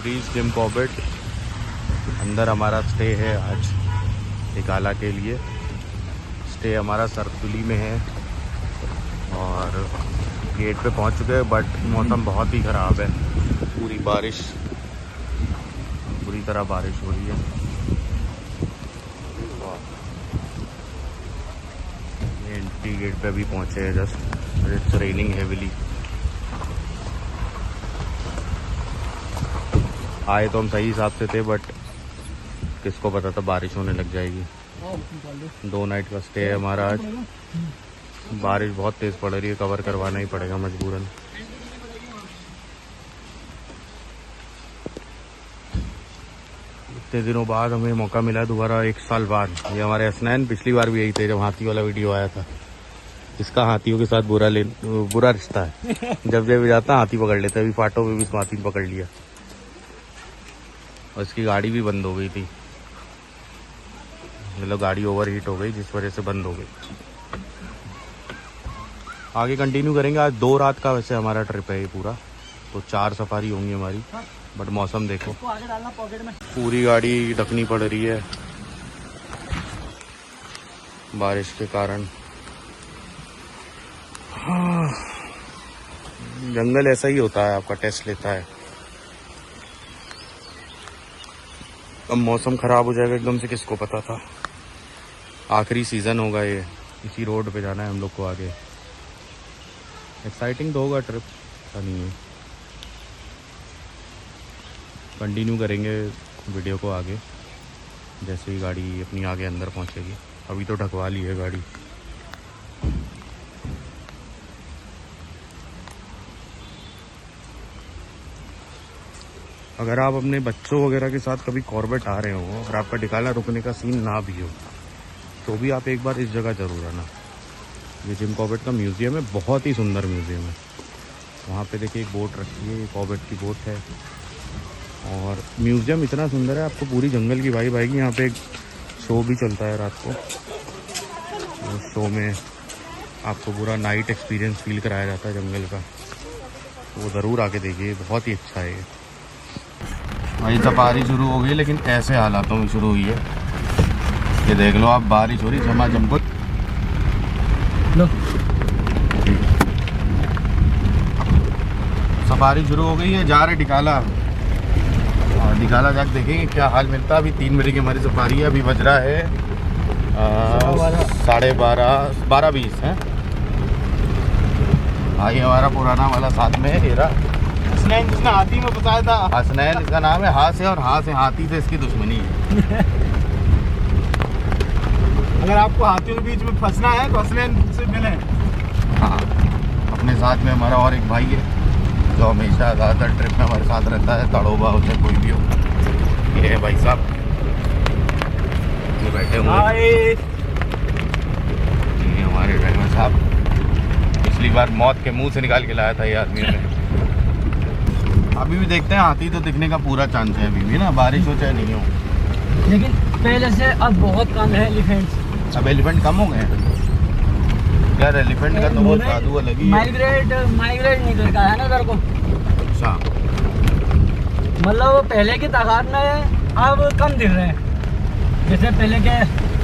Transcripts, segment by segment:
Bridge Jim Corbett. अंदर हमारा stay है आज टिकाला के लिए। स्टे हमारा सरदुली में है और गेट पे पहुंच चुके हैं, बट मौसम बहुत ही ख़राब है। पूरी तरह बारिश हो रही है। ये एंट्री गेट पे अभी पहुंचे हैं जस्ट। It's raining heavily. आए तो हम सही हिसाब से थे, बट किसको पता था बारिश होने लग जाएगी। 2 नाइट का स्टे है हमारा आज। बारिश बहुत तेज़ पड़ रही है, कवर करवाना ही पड़ेगा मजबूरन। इतने दिनों बाद हमें मौका मिला है दोबारा, 1 साल बाद। ये हमारे हसनैन पिछली बार भी यही थे जब हाथी वाला वीडियो आया था। इसका हाथियों के साथ बुरा रिश्ता है। जब भी जाता हाथी पकड़ लेता है। अभी फाटो में भी इस हाथी पकड़ लिया और इसकी गाड़ी भी बंद हो गई थी। मतलब गाड़ी ओवर हीट हो गई जिस वजह से बंद हो गई। आगे कंटिन्यू करेंगे। आज 2 रात का वैसे हमारा ट्रिप है ये पूरा, तो 4 सफारी होंगी हमारी। बट मौसम देखो, आगे डालना पॉकेट में। पूरी गाड़ी ढकनी पड़ रही है बारिश के कारण। जंगल ऐसा ही होता है, आपका टेस्ट लेता है। अब मौसम खराब हो जाएगा एकदम से, किसको पता था। आखिरी सीजन होगा ये, इसी रोड पे जाना है हम लोग को आगे। एक्साइटिंग तो होगा ट्रिप, पता नहीं है। कंटिन्यू करेंगे वीडियो को आगे जैसे ही गाड़ी अपनी आगे अंदर पहुंचेगी। अभी तो ढकवा ली है गाड़ी। अगर आप अपने बच्चों वगैरह के साथ कभी कॉर्बेट आ रहे हो और आपका टिकाला रुकने का सीन ना भी हो, तो भी आप एक बार इस जगह ज़रूर आना। ये जिम कॉर्बेट का म्यूज़ियम है, बहुत ही सुंदर म्यूज़ियम है। वहाँ पे देखिए एक बोट रखी है, ये कॉर्बेट की बोट है। और म्यूज़ियम इतना सुंदर है, आपको पूरी जंगल की वाइब आएगी। यहाँ पे एक शो भी चलता है रात को। उस शो में आपको पूरा नाइट एक्सपीरियंस फील कराया जाता है जंगल का। वो ज़रूर आके देखिए, बहुत ही अच्छा है। वही सफारी शुरू हो गई, लेकिन ऐसे हालातों में शुरू हुई है। ये देख लो आप, बारिश हो रही झमाझम। सफारी शुरू हो गई है, जा रहे टिकाला। और टिकाला जाकर देखेंगे क्या हाल मिलता है। अभी 3 बजे की हमारी सफारी है। अभी बज रहा है 12:20 है। भाई हमारा पुराना वाला साथ में है हेरा, हसनैन, जिसने हाथी में फंसाया था। हसनैन इसका नाम है। हाथ से और हाथ से हाथी से इसकी दुश्मनी है। अगर आपको हाथियों के बीच में फंसना है तो हसनैन से मिलें। हाँ, अपने साथ में हमारा और एक भाई है जो हमेशा ज़्यादातर ट्रिप में हमारे साथ रहता है। तड़ोबा हो चाहे कोई भी हो। ये है भाई साहब, ये बैठे हुए। ये हमारे ड्राइवर साहब, पिछली बार मौत के मुंह से निकाल के लाया था ये आदमी ने। अभी भी देखते हैं, हाथी तो दिखने का पूरा चांस है अभी भी ना, बारिश हो चाहे नहीं हो। लेकिन पहले से अब बहुत कम है एलिफेंट्स। अब एलिफेंट कम हो गए हैं यार। एलिफेंट का तो बहुत जादू अलग ही है। माइग्रेट नहीं कर है ना इधर को। अच्छा, मतलब पहले की तादाद में अब कम दिख रहे हैं। जैसे पहले के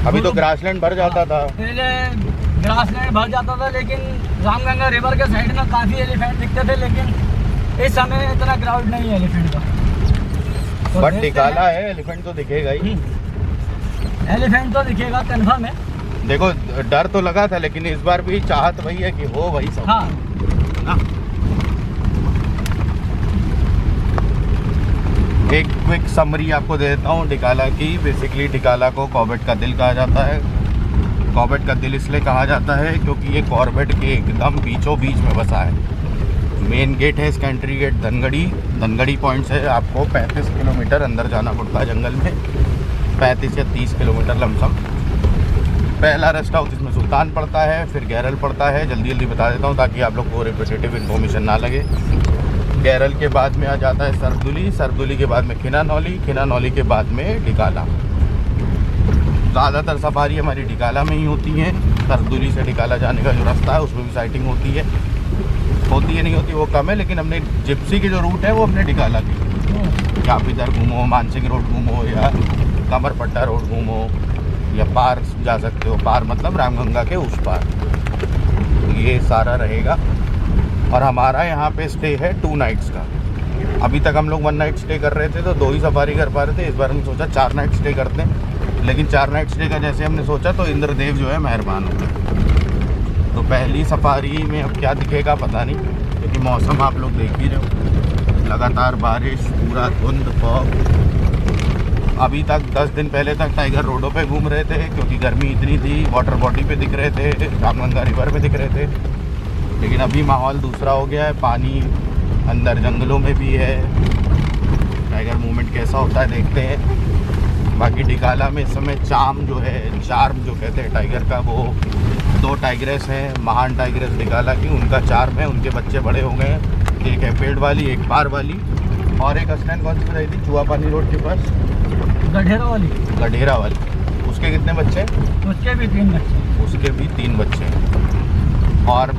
अभी तो ग्रासलैंड भर जाता था। पहले ग्रासलैंड भर जाता था, लेकिन रामगंगा रिवर के साइड में काफ़ी एलिफेंट दिखते थे। लेकिन इस समय इतना क्राउड नहीं है एलिफेंट का। तो बट टिकाला है, एलिफेंट तो दिखेगा ही। एलिफेंट तो दिखेगा कन्फर्म है। देखो डर तो लगा था, लेकिन इस बार भी चाहत वही है कि हो वही सब। हाँ ना? एक क्विक समरी आपको दे देता हूँ टिकाला की। बेसिकली टिकाला को कॉर्बेट का दिल कहा जाता है। कॉर्बेट का दिल इसलिए कहा जाता है क्योंकि ये कॉर्बेट के एकदम बीचों बीच में बसा है। मेन गेट है इसका, एंट्री गेट धनगढ़ी पॉइंट से आपको 35 किलोमीटर अंदर जाना पड़ता है जंगल में। 35 या 30 किलोमीटर लमसम। पहला रेस्ट हाउस इसमें सुल्तान पड़ता है, फिर गैरल पड़ता है। जल्दी बता देता हूँ ताकि आप लोग को रिपीटेटिव इन्फॉर्मेशन ना लगे। गैरल के बाद में आ जाता है सरदुली के बाद में खिनानौली के बाद में टिकाला। ज़्यादातर सफारी हमारी टिकाला में ही होती हैं। सरदुली से टिकाला जाने का जो रास्ता है उसमें भी साइटिंग होती है नहीं होती वो कम है, लेकिन हमने जिप्सी के जो रूट है वो हमने टिकाला की। कि आप इधर घूमो, मानसिंह रोड घूमो या कमरपट्टा रोड घूमो या पार जा सकते हो। पार मतलब रामगंगा के उस पार, तो ये सारा रहेगा। और हमारा यहाँ पे स्टे है 2 नाइट्स का। अभी तक हम लोग 1 नाइट स्टे कर रहे थे तो 2 ही सफारी कर पा रहे थे। इस बार हमने सोचा 4 नाइट स्टे करते हैं, लेकिन 4 नाइट स्टे का जैसे हमने सोचा तो इंद्रदेव जो है मेहरबान हो गए। तो पहली सफारी में अब क्या दिखेगा पता नहीं, क्योंकि मौसम आप लोग देख ही रहे हो, लगातार बारिश, पूरा धुंध, फॉग। अभी तक 10 दिन पहले तक टाइगर रोडों पे घूम रहे थे क्योंकि गर्मी इतनी थी, वाटर बॉडी पे दिख रहे थे, रामगंगा रिवर पे दिख रहे थे। लेकिन अभी माहौल दूसरा हो गया है, पानी अंदर जंगलों में भी है। टाइगर मूवमेंट कैसा होता है देखते हैं। बाकी डिकाला में इस समय चार्म जो कहते हैं टाइगर का, वो 2 टाइग्रेस हैं, महान टाइग्रेस डिकाला की, उनका चार्म है। उनके बच्चे बड़े हो गए हैं, एक है पेड़ वाली, एक पार वाली। और एक असलैन कौन सी रही थी चुआ पानी रोड के पास, गढेरा वाली। उसके कितने बच्चे? उसके भी 3 बच्चे हैं। और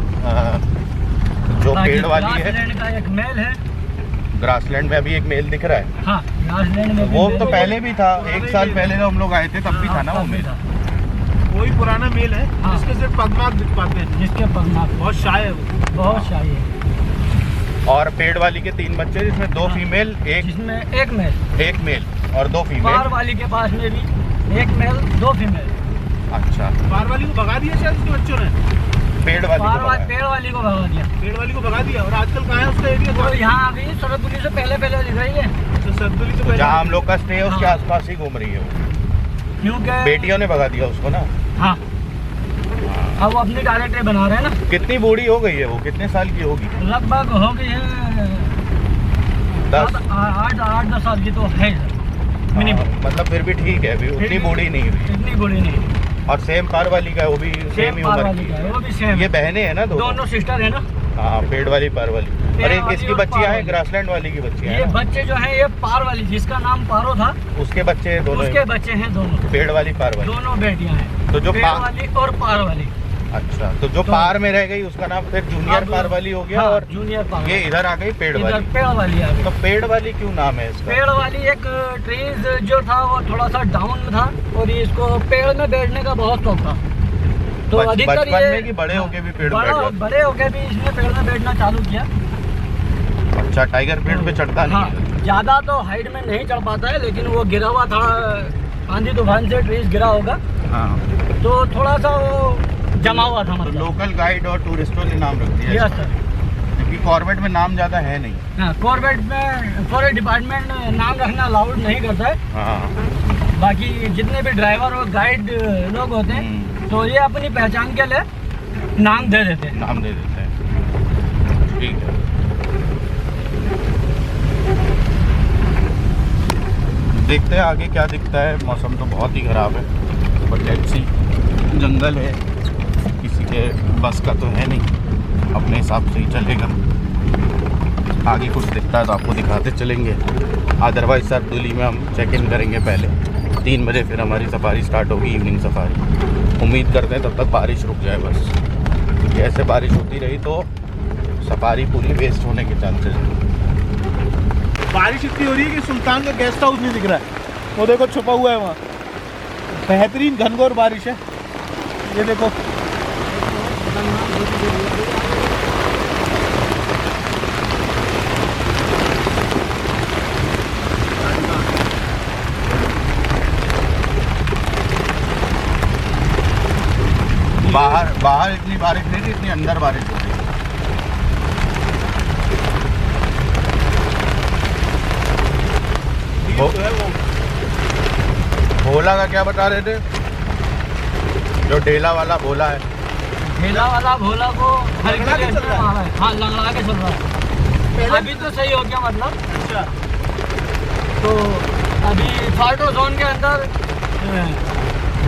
जो पेड़ वाली है, ग्रासलैंड का एक मेल है। ग्रासलैंड में अभी एक मेल दिख रहा है। हाँ, ग्रासलैंड में वो तो पहले भी था, 1 साल पहले जब हम लोग आए थे तब भी था ना वो मेल। वही पुराना मेल है। हाँ। जिसके सिर्फ पगमार्क दिख पाते हैं, जिसके पगमार्क बहुत शाय है वो, बहुत शाही है। और पेड़ वाली के 3 बच्चे, जिसमें 2 फीमेल, जिसमें एक मेल और 2 फीमेल। पार वाली के पास में भी 1 मेल 2 फीमेल। अच्छा, पार वाली को भगा दिया शायद उसके बच्चों ने। पेड़ वाली को भगाया। पेड़ वाली को भगा दिया। पेड़ वाली को भगा दिया। और आजकल कहाँ है उसका एरिया? तो यहाँ अभी सरदुली से पहले दिख रही है। तो सरदुली से पहले जहाँ हम लोग का स्टे है उसके हाँ। आसपास ही घूम रही है वो। क्योंकि बेटियों ने भगा दिया उसको ना। हाँ, अब वो अपनी डायरेक्टरी बना रहे हैं ना। कितनी बूढ़ी हो गई है वो? कितने साल की होगी? लगभग हो गई है 8-10 साल की तो है मिनिमम। मतलब फिर भी ठीक है, अभी उतनी बूढ़ी नहीं हुई। इतनी बूढ़ी नहीं। और सेम पार वाली का है, वो भी सेम ही पार उम्र वाली की का है, है। वो भी सेम। ये बहनें हैं ना दोनों सिस्टर है ना। हाँ, पेड़ वाली पार वाली। और एक वाली इसकी और बच्चियां पार हैं, वाली। ग्रासलैंड वाली की बच्चियां ये हैं ना? बच्चे जो हैं ये पार वाली, जिसका नाम पारो था, उसके बच्चे हैं दोनों। उसके बच्चे हैं दोनों। पेड़ वाली पार वाली। दोनों बेटियां हैं, तो जो पेड़ वाली और पार वाली। अच्छा, तो जो पार में रह गई उसका नाम फिर जूनियर पार वाली हो गया। हाँ, और जूनियर पार। ये इधर आ गई पेड़ वाली। पेड़ वाली आ गई। तो पेड़ वाली क्यों नाम है इसका? पेड़ वाली एक ट्रीज जो था वो थोड़ा सा डाउन में था और ये इसको पेड़ में बैठने का बहुत शौक था। तो अधिकतर बचपन ये में कि बड़े होके भी पेड़ पे बैठ जाते? बड़े होके भी इसने पेड़ में बैठना चालू किया। अच्छा, टाइगर पेड़ पे चढ़ता नहीं है? हाँ, ज्यादा तो हाइट में नहीं चढ़ पाता है, लेकिन वो गिरा हुआ था, आंधी तूफान से ट्रीज गिरा होगा, हाँ। तो थोड़ा सा वो जमा हुआ था। तो मतलब लोकल गाइड और टूरिस्टों ने नाम रख दिया यस इसका। सर। क्योंकि कॉर्बेट में नाम ज्यादा है नहीं। हाँ, कॉर्बेट में फॉरेस्ट डिपार्टमेंट नाम रखना अलाउड नहीं करता है। हाँ। बाकी जितने भी ड्राइवर और गाइड लोग होते हैं तो ये अपनी पहचान के लिए नाम दे देते हैं। नाम दे देते हैं, ठीक है। देखते हैं आगे क्या दिखता है। मौसम तो बहुत ही ख़राब है, बट लेट्स सी। जंगल है, किसी के बस का तो है नहीं, अपने हिसाब से ही चलेगा। आगे कुछ दिखता है तो आपको दिखाते चलेंगे। अदरवाइज सरदुली में हम चेक इन करेंगे पहले। 3 बजे फिर हमारी सफारी स्टार्ट होगी, इवनिंग सफारी। उम्मीद करते हैं तब तक बारिश रुक जाए बस, क्योंकि ऐसे बारिश होती रही तो सफारी पूरी वेस्ट होने के चांसेस हैं। बारिश इतनी हो रही है कि सुल्तान का गेस्ट हाउस नहीं दिख रहा है। वो देखो छुपा हुआ है वहाँ। बेहतरीन घनघोर बारिश है, ये देखो। बाहर इतनी बारिश नहीं थी, इतनी अंदर बारिश हो रही है। भोला का क्या बता रहे थे? जो ढेला वाला भोला है, ठेला वाला भोला को लंगड़ा के चल रहा है। हाँ, लंगड़ा के चल रहा है। अभी तो सही हो गया मतलब। अच्छा, तो अभी फाल्टो जोन के अंदर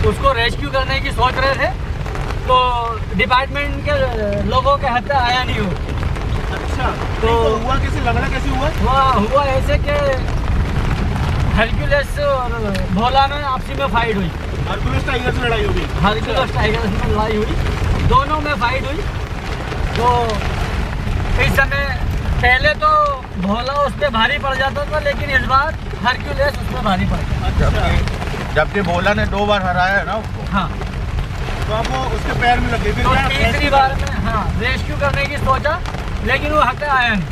उसको रेस्क्यू करने की सोच रहे थे, तो डिपार्टमेंट के लोगों के हाथ आया नहीं हो। अच्छा। तो हुआ कैसे? लंगड़ा कैसे हुआ? हुआ ऐसे कि हरक्यूलिस और भोला में आपसी में फाइट हुई। हरकुलिस टाइगर से लड़ाई हो गई। हरक्यूलिस टाइगर में लड़ाई हुई, दोनों में फाइट हुई। तो इस समय पहले तो भोला उस पे भारी पड़ जाता था, लेकिन इस बार हरक्यूलिस उस पे भारी पड़ गया। जबकि भोला ने 2 बार हराया है ना उसको। हाँ, तो अब वो उसके पैर में लगे। फिर तो क्या तीसरी बार में हाँ रेस्क्यू करने की सोचा, लेकिन वो हटे आया नहीं।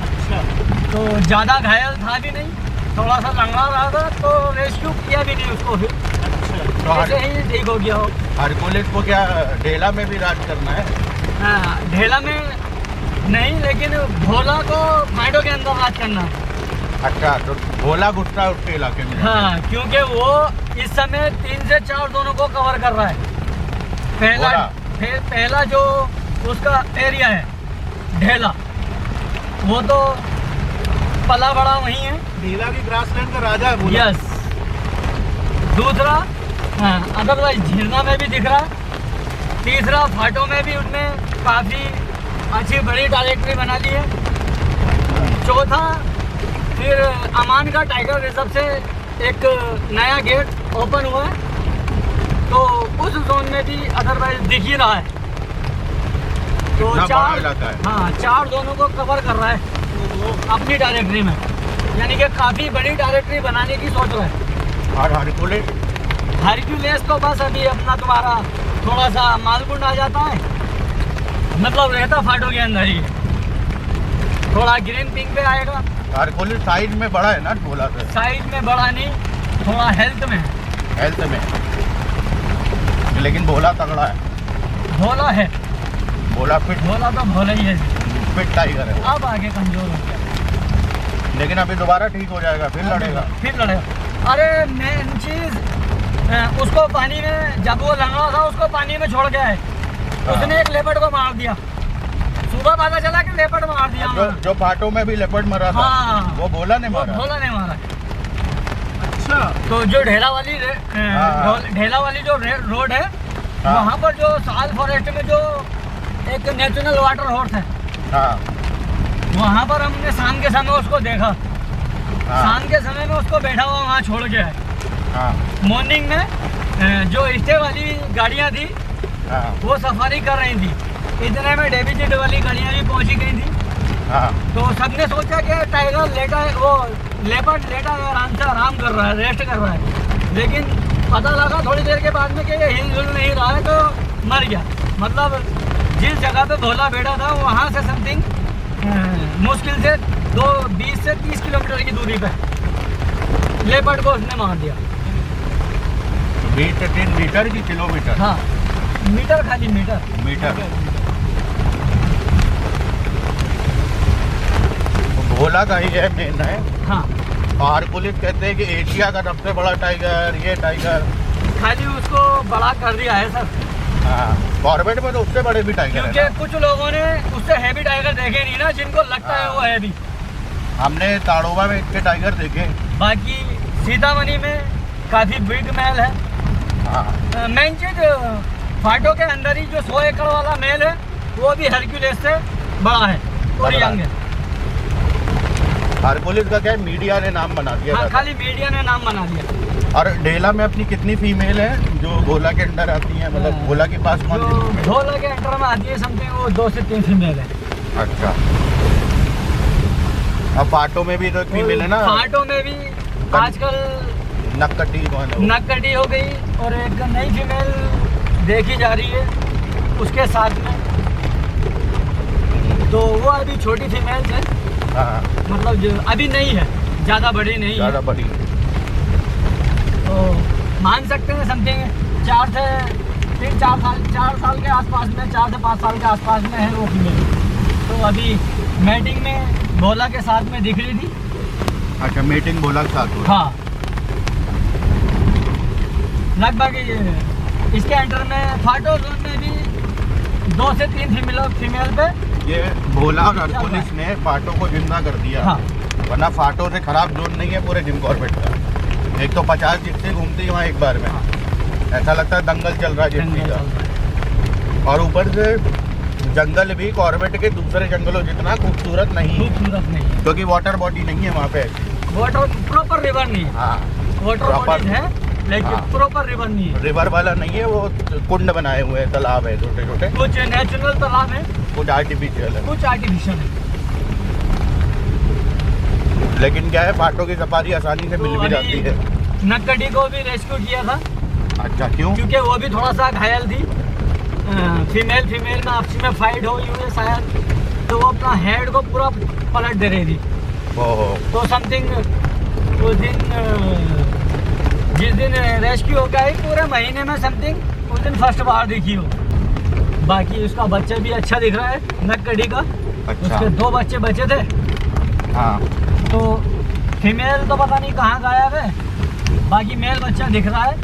अच्छा, तो ज़्यादा घायल था भी नहीं, थोड़ा सा लंगड़ा रहा था, तो रेस्क्यू किया भी नहीं उसको। फिर अच्छा। ऐसे ही ठीक हो गया हो। हरकुलिस को क्या ढेला में भी राज करना है? हाँ, ढेला में नहीं, लेकिन भोला को फाइटों के अंदर राज करना है। अच्छा, तो भोला घुसता है उसके इलाके में। हाँ, क्योंकि वो इस समय 3 से 4 दोनों को कवर कर रहा है। पहला जो उसका एरिया है ढेला, वो तो पला बड़ा वहीं है। ढीला की ग्रासलैंड का राजा है भोला। यस। दूसरा अदरवाइज झीरना में भी दिख रहा है। तीसरा फाटो में भी उनने काफ़ी अच्छी बड़ी डायरेक्टरी बना ली है। चौथा फिर अमान का टाइगर रिजर्व से एक नया गेट ओपन हुआ है, तो उस जोन में भी अदरवाइज दिख ही रहा है। तो इतना बड़ा 4 इलाका है। हाँ 4 दोनों को कवर कर रहा है अपनी डायरेक्टरी में, यानी कि काफ़ी बड़ी डायरेक्टरी बनाने की सोच रहा है। और हरकुलिस हरक्यूलिस तो बस अभी अपना तुम्हारा थोड़ा सा मालकुंड आ जाता है, मतलब रहता फाटो के अंदर ही, थोड़ा ग्रीन पिंक पे आएगा। हरकुलिस साइज में बड़ा है ना भोला से? साइज में बड़ा नहीं, थोड़ा हेल्थ में है। हेल्थ में, लेकिन भोला तगड़ा है। भोला है, भोला फिट भोला तो भोला ही है। फिट टाइगर है, अब आगे कमजोर हो गया, लेकिन अभी दोबारा ठीक हो जाएगा, फिर लड़ेगा। फिर लड़ेगा। अरे मेन चीज उसको पानी में, जब वो लंगड़ा था उसको पानी में छोड़ गया है, उसने एक लेपर्ड को मार दिया। सुबह पता चला कि लेपर्ड मार दिया। जो फाटो में भी लेपर्ड मरा था, हाँ, वो भोला ने वो मारा। भोला ने मारा। अच्छा, तो जो ढेला वाली जो रोड है, हाँ। वहाँ पर जो साल फॉरेस्ट में जो एक नेशनल वाटर हॉर्स है, हाँ, वहाँ पर हमने शाम के समय उसको देखा। हाँ, शाम के समय में उसको बैठा हुआ वहाँ छोड़ गया है। हाँ, मॉर्निंग में जो स्टे वाली गाड़ियाँ थी हाँ, वो सफारी कर रही थी, इतने में डेबिटेड वाली गाड़ियाँ भी पहुँची गई थी। हाँ, तो सबने सोचा कि टाइगर लेटा है, वो लेपर्ड लेटा है, आराम से आराम कर रहा है, रेस्ट कर रहा है, लेकिन पता लगा थोड़ी देर के बाद में कि ये हिल जुल नहीं रहा है, तो मर गया। मतलब जिस जगह पे भोला बैठा था वहाँ से समथिंग मुश्किल से 20 से 30 किलोमीटर की दूरी पे लेपर्ड को उसने मार दिया। 20 से 3 मीटर की किलोमीटर? हाँ, मीटर, खाली मीटर। मीटर। भोला का ही है मेन है। हाँ, और पुलिस कहते हैं कि एशिया का सबसे बड़ा टाइगर ये टाइगर। खाली उसको बड़ा कर दिया है सर, हाँ, कॉर्बेट में तो उससे बड़े भी टाइगर क्योंकि है। कुछ लोगों ने उससे हैवी टाइगर देखे नहीं ना, जिनको लगता है वो हैवी। हमने ताड़ोबा में इतने टाइगर देखे। बाकी सीतामढ़ी में काफ़ी बिग महल है। हाँ, मेन चीज फाटो के अंदर ही जो 100 एकड़ वाला महल है, वो भी हरक्यूलिस से बड़ा है और बड़ा यंग है। और पुलिस का क्या है, मीडिया ने नाम बना दिया हाँ, था। खाली मीडिया ने नाम बना दिया। और ढेला में अपनी कितनी फीमेल है जो भोला के अंदर आती हैं, मतलब भोला के पास कौन जो सी? ढोला के अंडर में आती है समथिंग, वो 2 से 3 फीमेल है। अच्छा, अब फाटो में भी तो फीमेल है ना? फाटो में भी आजकल नक्कटी कौन है वो? नक्कटी हो गई और एक नई फीमेल देखी जा रही है उसके साथ में, तो वो अभी छोटी फीमेल है, हाँ, मतलब जो अभी नहीं है, ज़्यादा बड़ी नहीं है, ज़्यादा बड़ी। तो मान सकते हैं समथिंग 4 साल के आसपास में, 4 से 5 साल के आसपास में है वो फीमेल। तो अभी मैटिंग में भोला के साथ में दिख रही थी। अच्छा, मीटिंग भोला के साथ हुआ। हाँ, लगभग इसके अंडर में फाटो जोन में भी 2 से 3 फीमेल पे ये भोला और हरकुलिस ने फाटो को जिंदा कर दिया। हाँ। वरना फाटो से खराब जोन नहीं है पूरे जिम कॉर्बेट का। एक तो 50 जिप्सी घूमती है वहाँ एक बार में, ऐसा लगता है दंगल चल रहा है जिप्सी का। और ऊपर से जंगल भी कॉर्बेट के दूसरे जंगलों जितना खूबसूरत नहीं है, खूबसूरत नहीं है, क्योंकि वाटर बॉडी नहीं है वहाँ पे। वाटर प्रॉपर रिवर नहीं है। हाँ, वाटर proper- बॉडीज है, लेकिन हाँ। प्रॉपर रिवर नहीं है। रिवर वाला नहीं है, वो कुंड बनाए हुए हैं, तालाब है छोटे छोटे, कुछ नेचुरल तालाब है, कुछ आर्टिफिशियल है। कुछ आर्टिफिशियल है। लेकिन क्या है, पाटो की सफारी आसानी से मिल तो भी अभी जाती है। नक्कड़ी को भी रेस्क्यू किया था, अच्छा, क्यों? क्योंकि वो भी थोड़ा सा घायल थी। फीमेल में आपसी में फाइट हुई है शायद, तो वो अपना हेड को पूरा पलट दे रही थी। ओहो, तो समथिंग उस दिन जिस दिन रेस्क्यू हो गया, पूरे महीने में समथिंग उस दिन फर्स्ट बार दिखी हो। बाकी उसका बच्चा भी अच्छा दिख रहा है नक्कड़ी का। अच्छा। उसके 2 बच्चे बचे थे। हाँ, तो फीमेल तो पता नहीं कहाँ गायब है, बाकी मेल बच्चा दिख रहा है।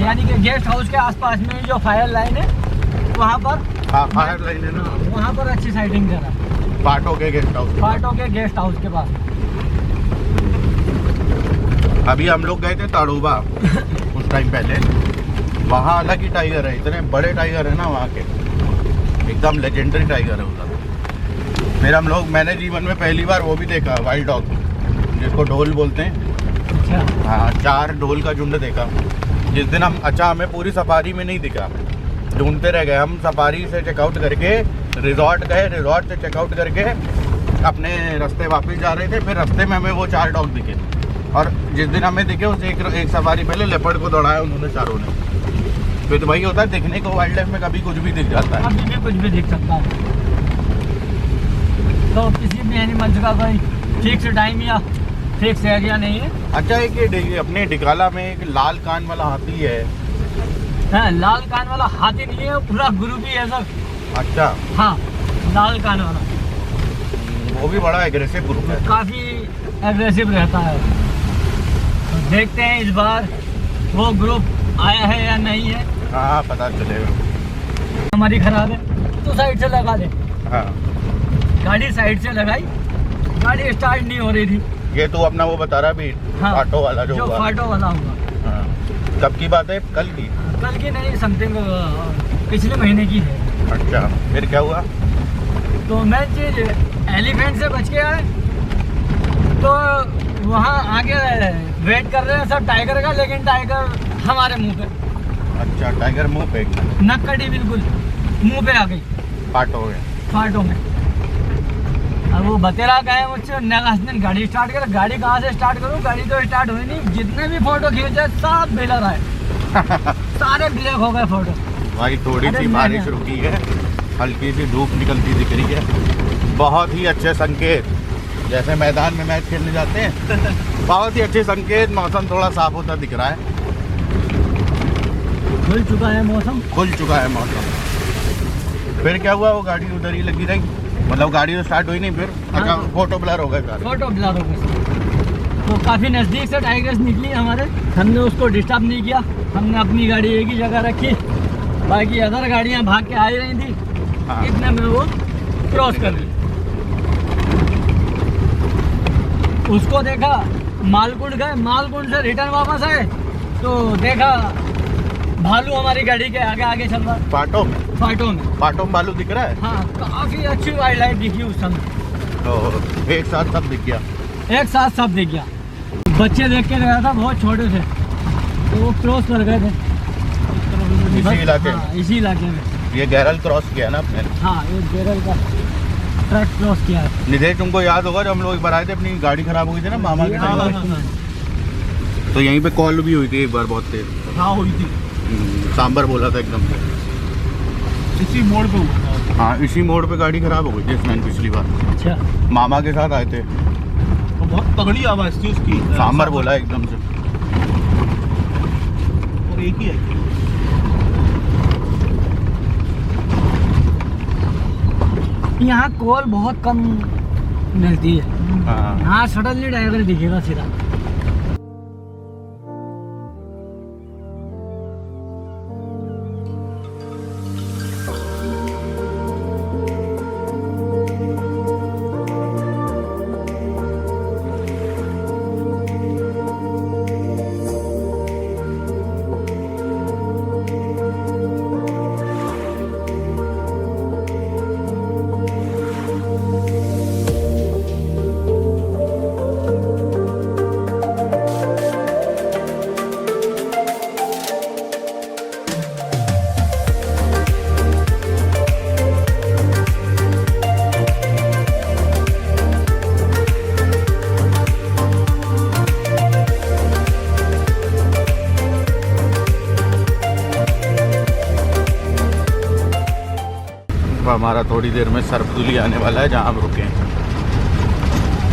यानी कि गेस्ट हाउस के आसपास में जो फायर लाइन है वहाँ पर। हाँ, फायर लाइन है ना, वहाँ पर अच्छी साइटिंग कर रहा है, पाटो के गेस्ट हाउस के पाटो के गेस्ट हाउस के पास। पास। अभी हम लोग गए थे ताड़ोबा कुछ टाइम पहले, वहाँ अलग ही टाइगर है, इतने बड़े टाइगर है ना वहाँ के, एकदम लेजेंडरी टाइगर है उधर। फिर हम लोग, मैंने जीवन में पहली बार वो भी देखा, वाइल्ड डॉग, जिसको ढोल बोलते हैं। अच्छा। हाँ, 4 ढोल का झुंड देखा जिस दिन हम। अच्छा, हमें पूरी सफारी में नहीं दिखा, ढूंढते रह गए हम। सफारी से चेकआउट करके रिजॉर्ट गए, रिजॉर्ट से चेकआउट करके अपने रास्ते वापस जा रहे थे, फिर रास्ते में हमें वो 4 डॉग दिखे। और जिस दिन हमें दिखे उससे एक सफारी पहले लेपर्ड को दौड़ाया उन्होंने चारों ने। फिर तो वही होता है, दिखने को वाइल्ड लाइफ में कभी कुछ भी दिख जाता है। अभी भी कुछ भी दिख सकता है। तो किसी भी एनिमल्स का कोई फिक्स टाइम या फिक्स एरिया नहीं है। अच्छा, एक ये अपने डिकाला में एक लाल कान वाला हाथी है। हाँ, लाल कान वाला हाथी नहीं है, पूरा ग्रुप ही है सर। अच्छा, हाँ, लाल कान वाला वो भी बड़ा एग्रेसिव ग्रुप है। काफी एग्रेसिव रहता है। तो देखते हैं इस बार वो ग्रुप आया है या नहीं है। हाँ, पता चलेगा। हमारी खराब है तो साइड से लगा दे। हाँ, गाड़ी साइड से लगाई, गाड़ी स्टार्ट नहीं हो रही थी। ये तो अपना वो बता रहा भी, हाँ, ऑटो वाला जो हुआ। फाटो वाला हुआ। हाँ, कब की बात है? कल की? कल की नहीं, समथिंग पिछले महीने की है। अच्छा, फिर क्या हुआ? तो मैं चीज एलिफेंट से बच के आए, तो वहाँ आगे वेट कर रहे हैं सब टाइगर का, लेकिन टाइगर हमारे मुंह पे। अच्छा, टाइगर मुंह पे? नक्कड़ी बिल्कुल मुंह पे आ गई, पाट हो गया फाटो में। अब वो बतेरा गए मुझसे, दिन गाड़ी स्टार्ट कर। गाड़ी कहाँ से स्टार्ट करूँ, गाड़ी तो स्टार्ट हुई नहीं। जितने भी फोटो खींचे सब ब्लर आए, सारे ब्लैक हो गए फोटो। भाई, थोड़ी अरे सी मैं- बारिश रुकी है, हल्की सी धूप निकलती दिख रही है। बहुत ही अच्छे संकेत, जैसे मैदान में मैच खेलने जाते हैं, बहुत ही अच्छे संकेत। मौसम थोड़ा साफ होता दिख रहा है, खुल चुका है मौसम। खुल चुका है मौसम। फिर क्या हुआ? वो गाड़ी उधर ही लगी रही, मतलब गाड़ी तो स्टार्ट हुई नहीं फिर। हाँ, अच्छा, तो- फोटो ब्लर हो गए सारे। फोटो ब्लर हो गए। तो काफ़ी नज़दीक से टाइगर्स निकली हमारे, हमने उसको डिस्टर्ब नहीं किया। हमने अपनी गाड़ी एक ही जगह रखी, बाकी अदर गाड़ियां भाग के आ ही रही थी। हाँ। इतने में वो क्रॉस कर ली। उसको देखा, मालकुंड गए, मालकुंड से रिटर्न वापस आए तो देखा भालू हमारी गाड़ी के आगे आगे चल रहा है, पाटो में? फाटो में। पाटो में भालू दिख रहा है? हाँ, काफ़ी अच्छी वाइल्ड लाइफ दिखी उस समय। तो एक साथ सब दिख गया। एक साथ सब दिख गया। बच्चे देख के गया था, बहुत छोटे थे, तो वो क्रॉस कर गए थे इसी इलाके में? हाँ, इसी इलाके में। ये गैरल क्रॉस किया ना अपने। हाँ, ये केरल का ट्रक क्रॉस किया है। निधेश, तुमको याद होगा जब हम लोग एक बार आए थे, अपनी गाड़ी खराब हो गई थी ना मामा के हाँ, टाइम, हाँ, तो यहीं पे कॉल भी हुई थी एक बार बहुत तेज। हाँ, हुई थी। सांबर बोला था एकदम से। इसी मोड़ पे हुआ था। हाँ, इसी मोड़ पे गाड़ी खराब हो गई थी इसमें पिछली बार। अच्छा, मामा के साथ आए थे, तो बहुत तगड़ी आवाज़ थी उसकी। सांबर बोला एकदम से। और एक ही है। यहाँ कॉल बहुत कम मिलती है। हाँ, यहाँ सडनली ड्राइवर दिखेगा सीधा। हमारा थोड़ी देर में सरदुली आने वाला है, जहाँ हम रुके हैं,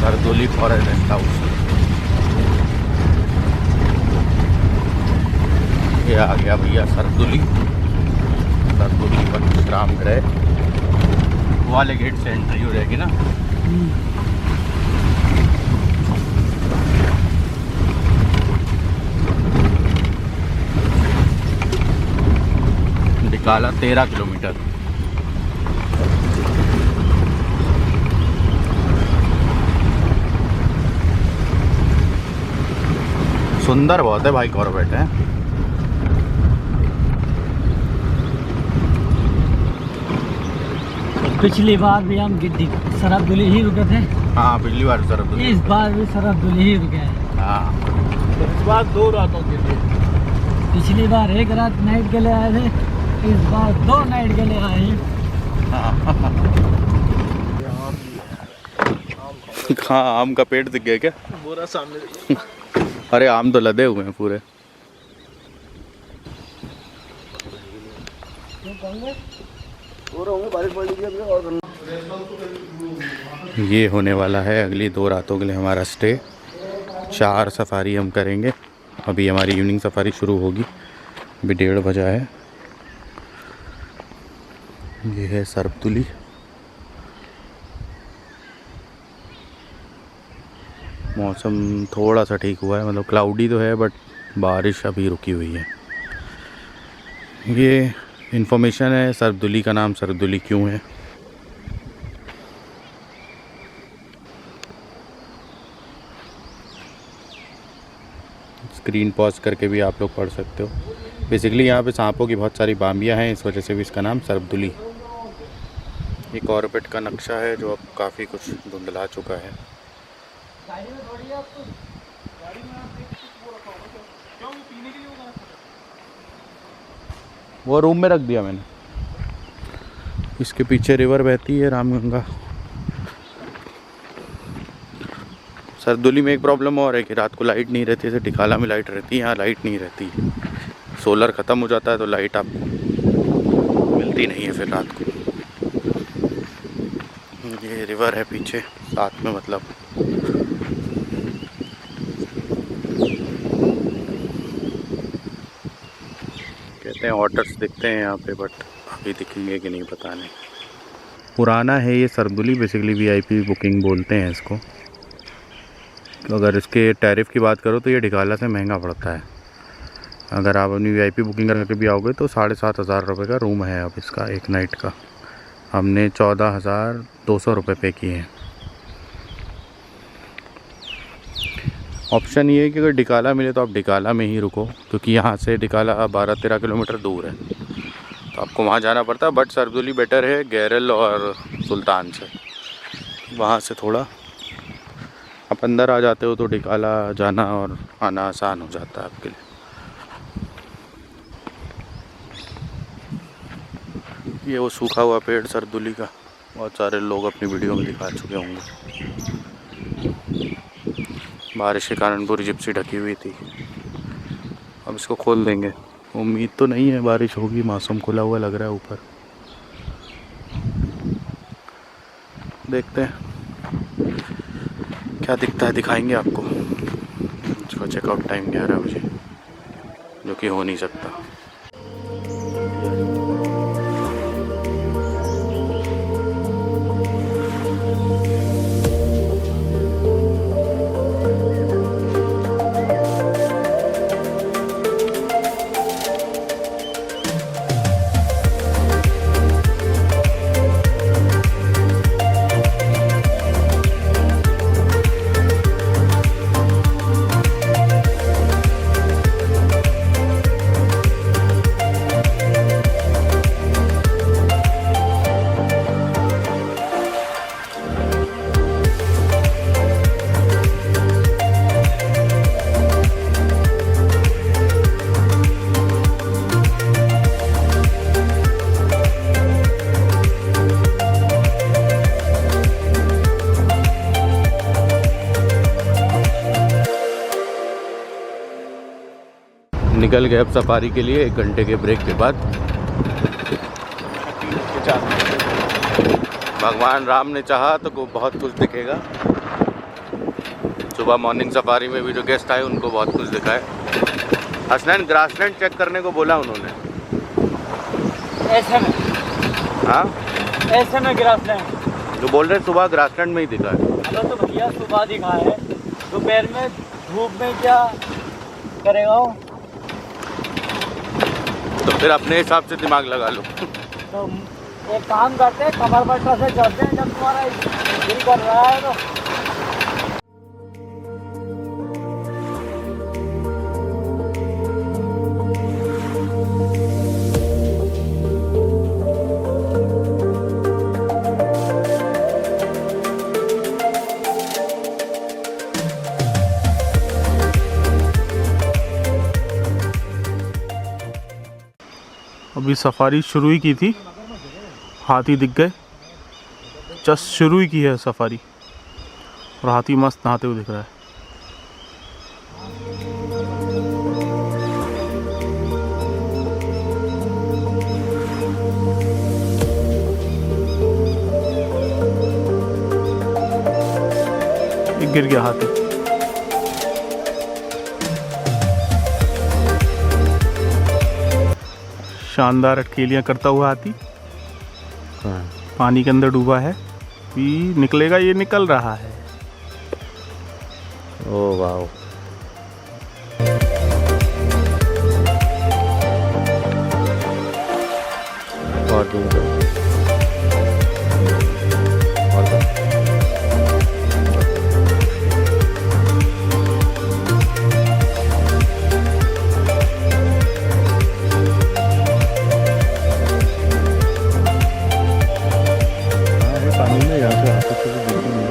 सरदुली फॉरेस्ट रेस्ट हाउस। ये आ गया भैया सरदुली, सरदुली पर विश्राम गृह। वाले गेट से एंट्री हो जाएगी ना। डिकाला 13 किलोमीटर। सुंदर बहुत है भाई कॉर्बेट है। पिछली बार भी हम सरदुली ही रुके थे। हाँ पिछली बार सरदुली, इस बार भी सरदुली ही रुके हैं। हाँ इस बार 2 रातों के लिए। पिछली बार 1 रात नाइट के लिए आए थे, इस बार 2 नाइट के लिए आए हैं। हाँ आम का पेड़ दिख गया क्या? बोरा सामने देखिए। अरे आम तो लदे हुए हैं पूरे। ये होने वाला है अगली 2 रातों के लिए हमारा स्टे। 4 सफारी हम करेंगे। अभी हमारी इवनिंग सफारी शुरू होगी, अभी 1:30 बजा है। ये है सरदुली। मौसम थोड़ा सा ठीक हुआ है, मतलब क्लाउडी तो है बट बारिश अभी रुकी हुई है। ये इन्फॉर्मेशन है सरदुली का नाम सरदुली क्यों है। स्क्रीन पॉज करके भी आप लोग पढ़ सकते हो। बेसिकली यहाँ पे सांपों की बहुत सारी बाम्बियाँ हैं, इस वजह से भी इसका नाम सरदुली। ये कॉर्बेट का नक्शा है जो अब काफ़ी कुछ धुंधला चुका है। वो रूम में रख दिया मैंने। इसके पीछे रिवर बहती है रामगंगा। सरदुली में एक प्रॉब्लम और है कि रात को लाइट नहीं रहती, जैसे टिकाला में लाइट रहती है, यहाँ लाइट नहीं रहती। सोलर ख़त्म हो जाता है तो लाइट आपको मिलती नहीं है फिर रात को। ये रिवर है पीछे साथ में, मतलब कहते हैं ऑटर्स दिखते हैं यहाँ पे, बट अभी दिखेंगे कि नहीं पता नहीं। पुराना है ये सरदुली, बेसिकली वीआईपी बुकिंग बोलते हैं इसको। तो अगर इसके टैरिफ की बात करो तो ये ढिकाला से महंगा पड़ता है। अगर आप अपनी वीआईपी बुकिंग करके भी आओगे तो 7,500 रुपये का रूम है अब इसका एक नाइट का। हमने 14,200 रुपये पे किए हैं। ऑप्शन ये है कि अगर डिकाला मिले तो आप डिकाला में ही रुको, क्योंकि यहाँ से डिकाला 12-13 किलोमीटर दूर है तो आपको वहाँ जाना पड़ता है। बट सरदुली बेटर है गैरल और सुल्तान से। वहाँ से थोड़ा आप अंदर आ जाते हो तो डिकाला जाना और आना आसान हो जाता है आपके लिए। ये वो सूखा हुआ पेड़ सरदुली का, बहुत सारे लोग अपनी वीडियो में दिखा चुके होंगे। बारिश के कारण पूरी जिप्सी ढकी हुई थी। अब इसको खोल देंगे। उम्मीद तो नहीं है बारिश होगी, मौसम खुला हुआ लग रहा है ऊपर। देखते हैं क्या दिखता है, दिखाएंगे आपको। इसका चेकआउट टाइम 11 बजे, जो कि हो नहीं सकता। निकल गए अब सफारी के लिए 1 घंटे के ब्रेक के बाद। भगवान राम ने चाहा तो बहुत कुछ दिखेगा। सुबह मॉर्निंग सफारी में भी जो गेस्ट आए उनको बहुत कुछ दिखाए। हसनैन ग्रासलैंड चेक करने को बोला उन्होंने। ऐसे में, हाँ ऐसे में ग्रासलैंड जो बोल रहे सुबह ग्रासलैंड में ही दिखा है। तो भैया सुबह दिखा है, दोपहर में धूप में क्या करेगा वो? तो फिर अपने हिसाब से दिमाग लगा लो। तो एक काम करते हैं, कमर बट्टा से चलते हैं जब तुम्हारा दिल कर रहा है तो। अभी सफारी शुरू ही की थी, हाथी दिख गए। जस्ट शुरू ही की है सफारी और हाथी मस्त नहाते हुए दिख रहा है। एक गिर गया हाथी। शानदार अटकेलियां करता हुआ हाथी पानी के अंदर डूबा है, भी निकलेगा, ये निकल रहा है। ओ वाह, बहुत दूर पानी में यहाँ से हाथी से भी बिल्कुल नहीं।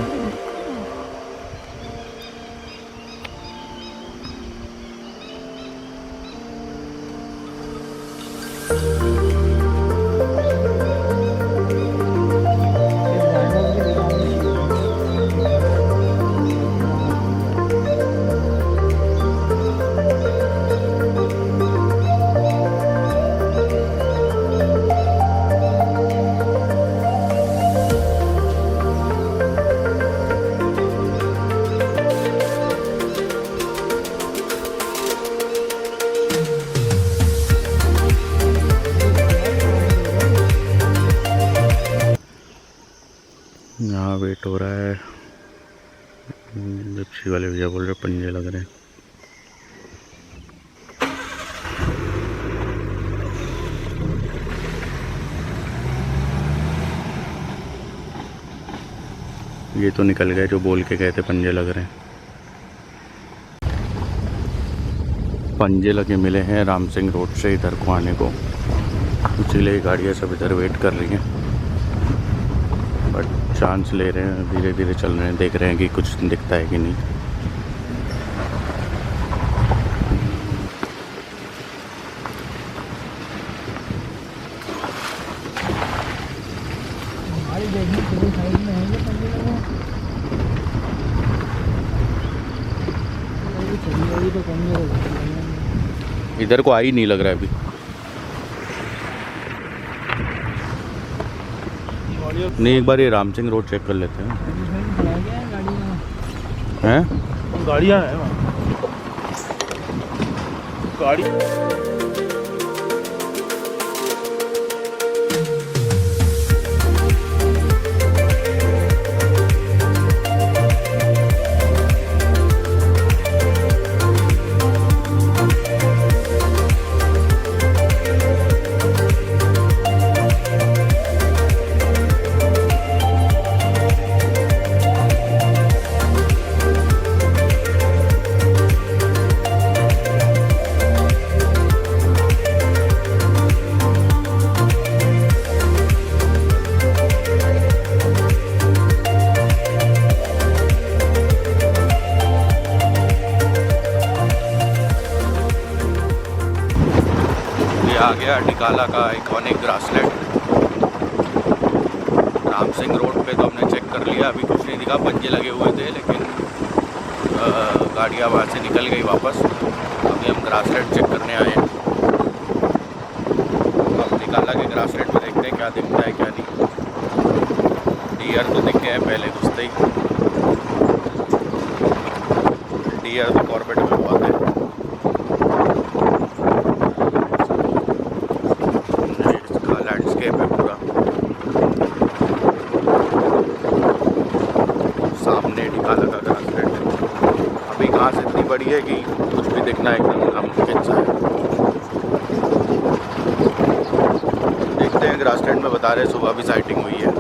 यहाँ वेट हो रहा है। जिप्सी वाले भैया बोल रहे पंजे लग रहे हैं। ये तो निकल गए जो बोल के गए थे पंजे लग रहे हैं। पंजे लगे मिले हैं राम सिंह रोड से इधर को आने को, इसीलिए गाड़ियाँ सब इधर वेट कर रही हैं। बट चांस ले रहे हैं, धीरे धीरे चल रहे हैं, देख रहे हैं कि कुछ दिखता है कि नहीं। इधर को आ ही नहीं लग रहा है अभी। नहीं, एक बार ये राम सिंह रोड चेक कर लेते हैं। हैं? गाड़ियाँ हैं वहाँ। गाड़ी आ गया टिकाला का iconic grassland. Ram Singh road पे तो हमने चेक कर लिया, अभी कुछ नहीं दिखा। पंजे लगे हुए थे लेकिन गाड़ियाँ वहाँ से निकल गई वापस। अभी हम ग्रासलैंड चेक करने आए हैं। अब टिकाला के ग्रासलैंड में देखते हैं क्या दिखता है क्या नहीं। डियर तो दिख गए हैं पहले घुसते ही। डियर तो कॉर्बेट में बहुत है। इसका लैंडस्केप है पूरा, सामने डिकाला का ग्रासलैंड है। अभी घास इतनी बड़ी है कि कुछ भी दिखना एकदम नामुमकिन सा है। देखते हैं, ग्रासलैंड में बता रहे सुबह भी साइटिंग हुई है।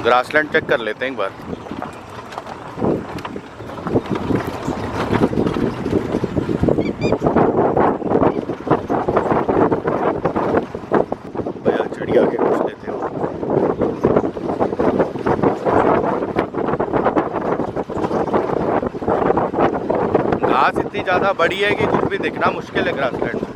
ग्रासलैंड चेक कर लेते हैं एक बार। भैया चिड़िया के पूछ लेते हो। घास इतनी ज़्यादा बड़ी है कि कुछ भी दिखना मुश्किल है ग्रासलैंड में।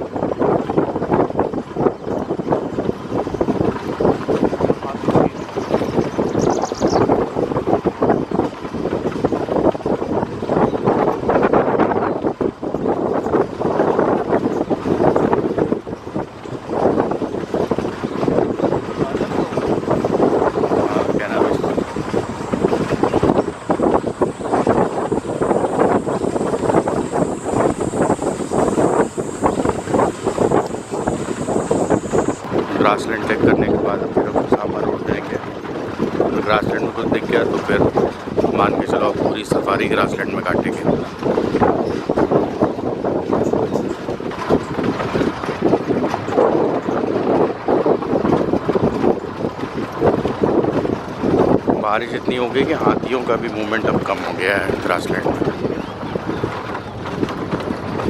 ग्रासलैंड चेक करने के बाद फिर हम सामा रोड जाएंगे। तो ग्रासलैंड में कुछ दिख गया तो फिर मान के चलो पूरी सफारी ग्रासलैंड में काटेंगे। बारिश इतनी हो गई कि हाथियों का भी मूवमेंट अब कम हो गया है ग्रासलैंड में।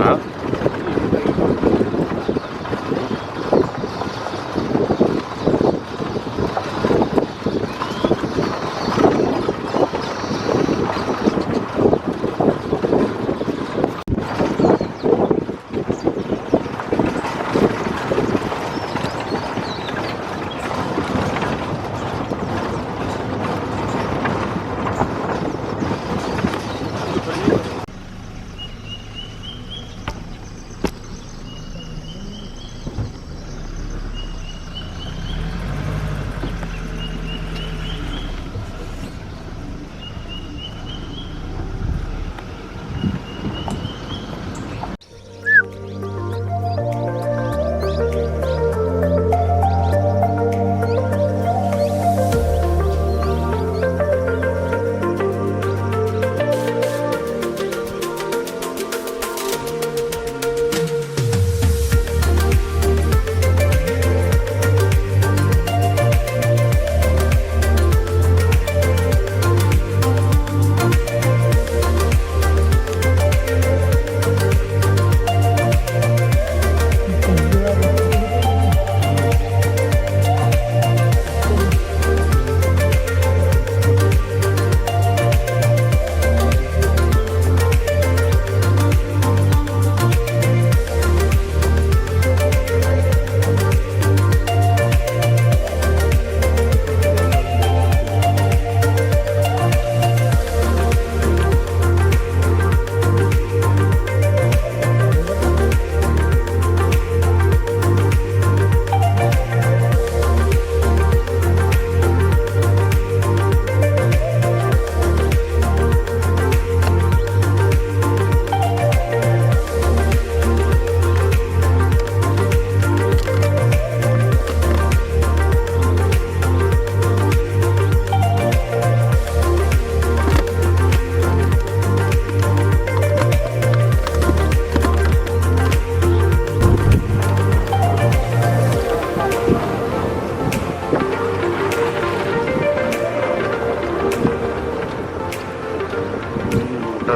हाँ,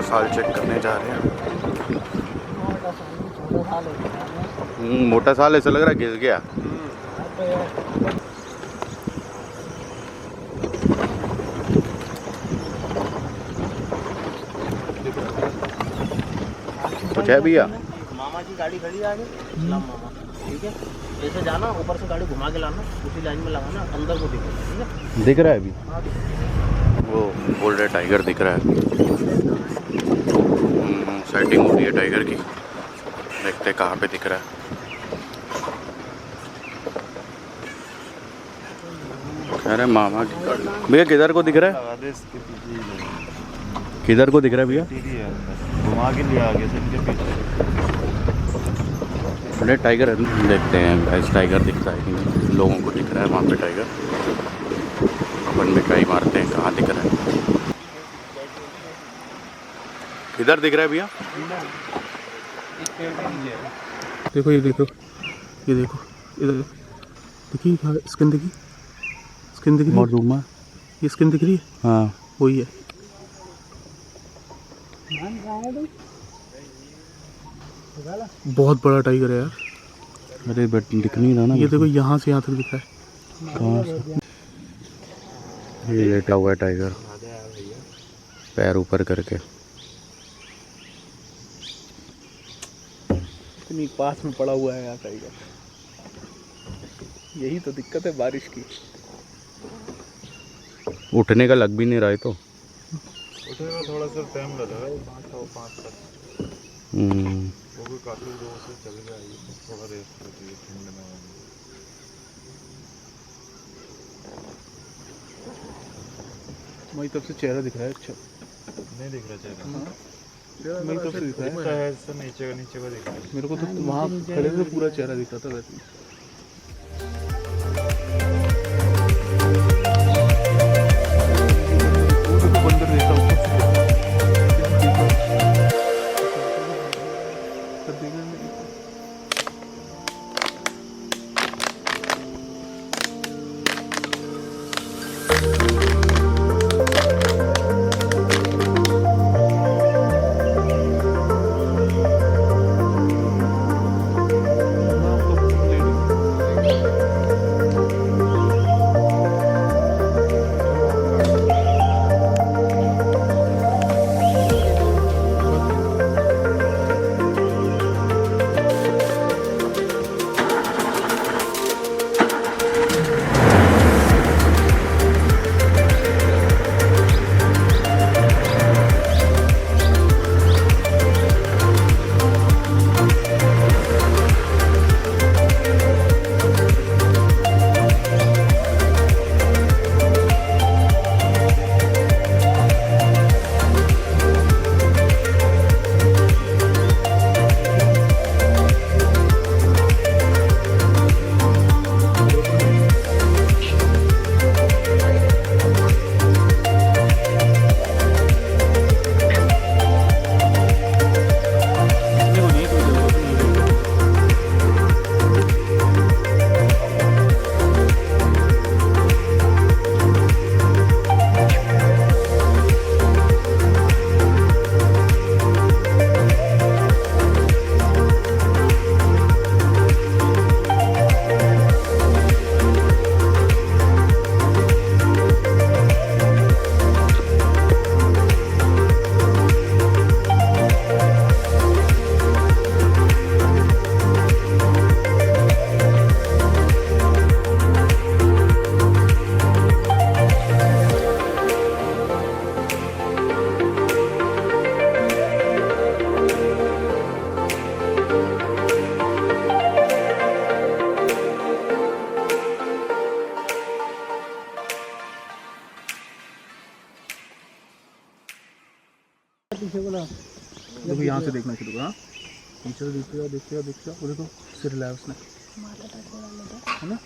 साल चेक करने जा रहे हैं। मोटा साल ऐसा लग रहा है घिस गया। कुछ है भैया? मामा की गाड़ी खड़ी आगे, इस्लाम मामा। ठीक है, ऐसे जाना, ऊपर से गाड़ी घुमा के लाना, उसी लाइन में लगाना, अंदर को दिखेगा। ठीक है, दिख रहा है अभी हाँ वो बोल रहे टाइगर दिख रहा है। सेटिंग हो रही है टाइगर की, देखते हैं कहाँ पे दिख रहा है। अरे मामा की गाड़ी भैया किधर को दिख रहा है, किधर को दिख रहा है भैया? घुमा के लिया आगे से इनके पीछे। बड़े टाइगर है, देखते हैं गाइस टाइगर दिखता है कि नहीं। लोगों को दिख रहा है वहाँ पे टाइगर, अपन भी ट्राई मारते हैं कहाँ दिख रहा है। किधर दिख रहा है भैया? देखो ये देखो, ये देखो इधर देखिए, स्किन देखिए, स्किन दिख रही है, ये स्किन दिख रही है, हाँ वही है। बहुत बड़ा टाइगर है यार। अरे बट दिख नहीं रहा ना। ये देखो यहाँ से यहाँ तक दिख रहा है। कहाँ से? ये लेटा हुआ है टाइगर, पैर ऊपर करके। इतनी पास में पड़ा हुआ है यार टाइगर, यही तो दिक्कत है बारिश की। उठने का लग भी नहीं रहा है तो उठने में थोड़ा सा टाइम लगा है, 5 तक। वो भी काफ़ी दूर से चल गया, थोड़ा रेस्ट करती है ठंड में। मेरी तरफ से चेहरा दिख रहा है। अच्छा नहीं दिख रहा चेहरा, मेरी तरफ से दिख रहा है। ऐसा नीचे का दिख रहा है। मेरे को तो वहाँ खड़े से पूरा चेहरा दिख रहा था वैसे ही। बंदर देखा देखो यहाँ से देखना शुरू करा, नीचे से देखिएगा देखिएगा देखिएगा, वो देखो सिर हिलाया उसने, है ना?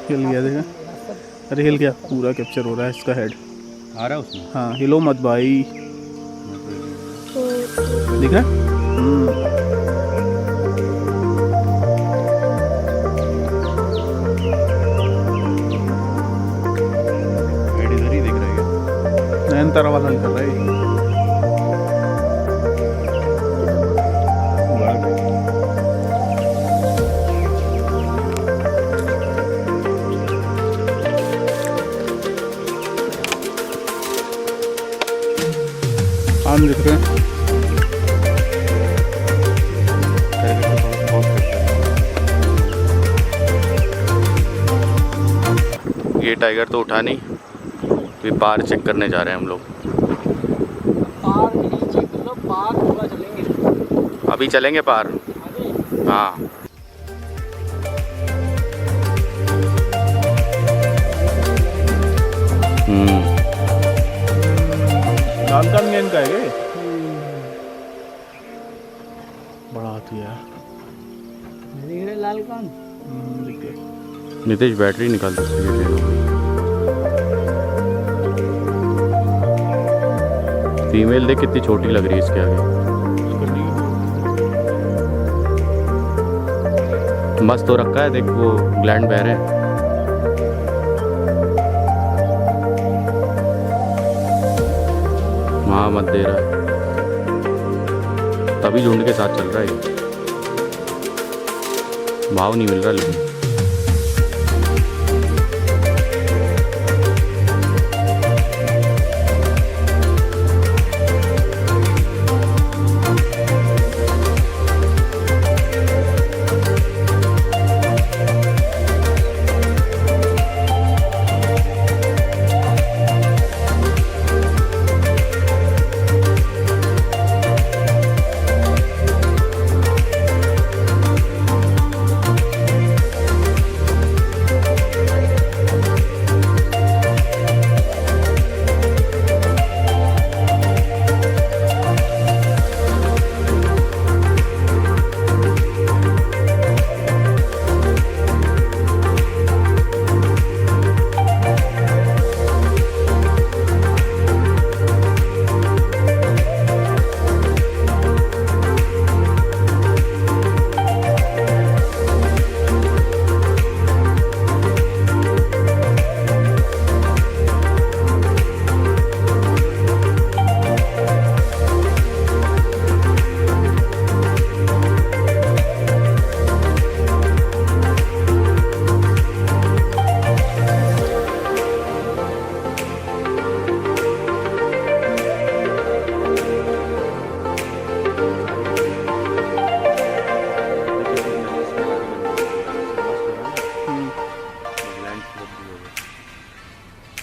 हिल गया देखा, अरे हिल गया, पूरा कैप्चर हो रहा है इसका हेड आ रहा है उसमें। हाँ हिलो मत भाई, दिख रहा है? हेड इधर ही दिख रहा है, नयनतारा वाला निकल रहा है। दिख रहे हैं। ये टाइगर तो उठा नहीं, अभी पार चेक करने जा रहे हैं हम लोग। पार नहीं चेक कर लो, पार पूरा चलेंगे अभी चलेंगे पार। अभी। हाँ लालकान गेंद का है ये, बड़ा हाथी है। दिख रहे लाल कान। दिख गया। नितेश बैटरी निकाल दो। फीमेल देख कितनी छोटी लग रही है इसके आगे। मस्त हो रखा है, देख वो ग्लैंड बह रहे हैं। वहाँ मत दे रहा है, तभी झुंड के साथ चल रहा है ये। भाव नहीं मिल रहा लेकिन।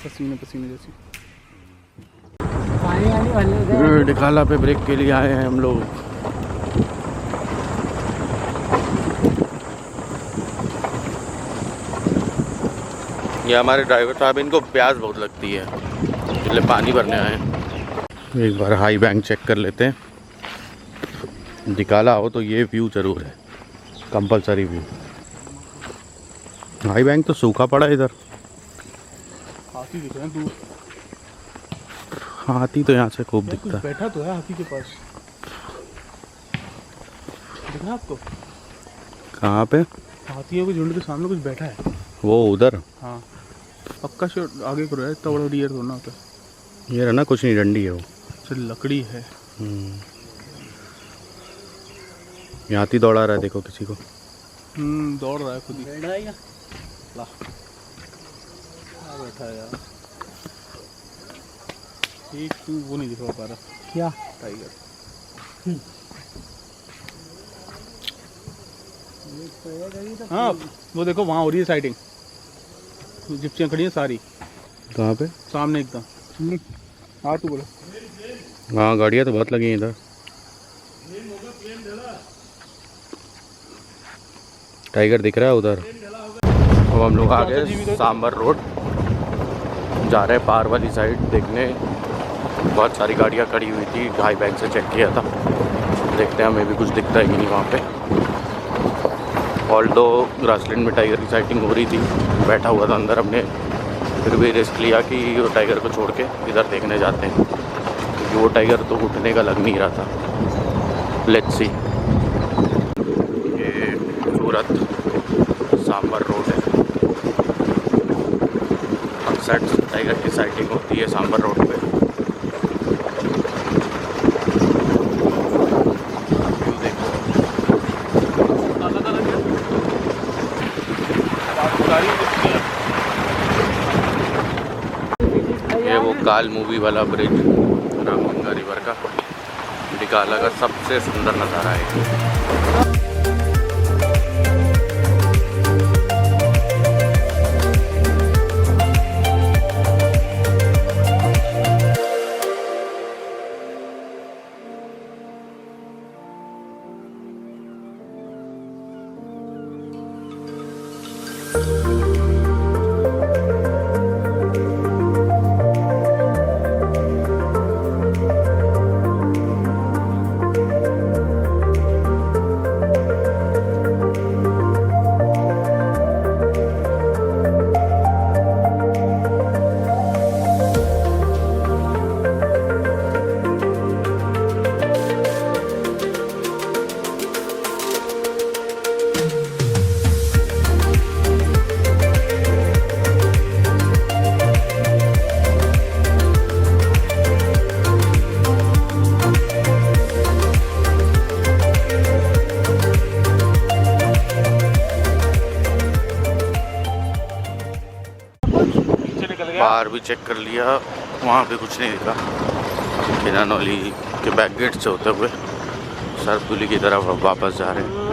पसीने पसीने जैसी। पानी आने वाले डिकाला पे ब्रेक के लिए आए हैं हम लोग। ये हमारे ड्राइवर साहब, इनको प्यास बहुत लगती है इसलिए पानी भरने आए हैं। एक बार हाई बैंक चेक कर लेते हैं। डिकाला हो तो ये व्यू जरूर है, कंपलसरी व्यू। हाई बैंक तो सूखा पड़ा है इधर। हाथी दिख रहे हैं दूर। हाथी तो यहाँ से खूब कुछ दिखता है। बैठा तो है हाथी के पास, दिख रहा आपको? कहाँ पे? हाथियों के झुंड के सामने कुछ बैठा है। वो उधर। हाँ पक्का शॉट आगे करो, इतना बड़ा डियर थोड़ा होता है। ये रहा ना, कुछ नहीं, डंडी है वो। चल लकड़ी है। ये हाथी दौड़ा रहा है, देखो किसी को। दौड़ रहा है खुद ही। बैठा है क्या? बैठा है यार। एक तू वो नहीं दिखा पा रहा। क्या? टाइगर। हाँ वो देखो वहाँ हो रही है साइटिंग। जिप्सियाँ खड़ी हैं सारी। कहाँ पे? सामने एकदम। हाँ तू बोलो। हाँ गाड़ियाँ तो बहुत लगी हैं इधर। टाइगर दिख रहा है उधर। अब हम लोग आ गए सांबर रोड, जा रहे हैं पार वाली साइड देखने। बहुत सारी गाड़ियाँ खड़ी हुई थी, हाई बैंक से चेक किया था। देखते हैं हमें भी कुछ दिखता है कि नहीं वहाँ पे। ऑल्दो ग्रासलैंड में टाइगर की साइटिंग हो रही थी, बैठा हुआ था अंदर। हमने फिर भी रिस्क लिया कि वो टाइगर को छोड़ के इधर देखने जाते हैं, क्योंकि वो टाइगर तो उठने का लग नहीं रहा था। Let's see. ये सूरत सांबर रोड है। अक्सर टाइगर की साइटिंग होती है सांबर रोड पे। ये वो काल मूवी वाला ब्रिज, रामगंगा रिवर का। डिकाला का सबसे सुंदर नज़ारा है। बाहर भी चेक कर लिया, वहाँ पे कुछ नहीं दिखा। किनानौली के बैक गेट से होते हुए सरदुली की तरफ वापस जा रहे हैं।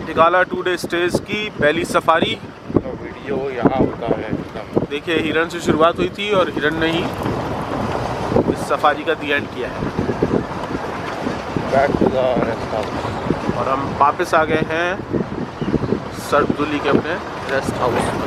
डिकाला 2 डे स्टेज की पहली सफारी। तो वीडियो यहाँ होता है एकदम। देखिए हिरन से शुरुआत हुई थी और हिरन ने ही इस सफारी का दी एंड किया है। Back to the rest house. और हम वापस आ गए हैं सरदुली के अपने रेस्ट हाउस में।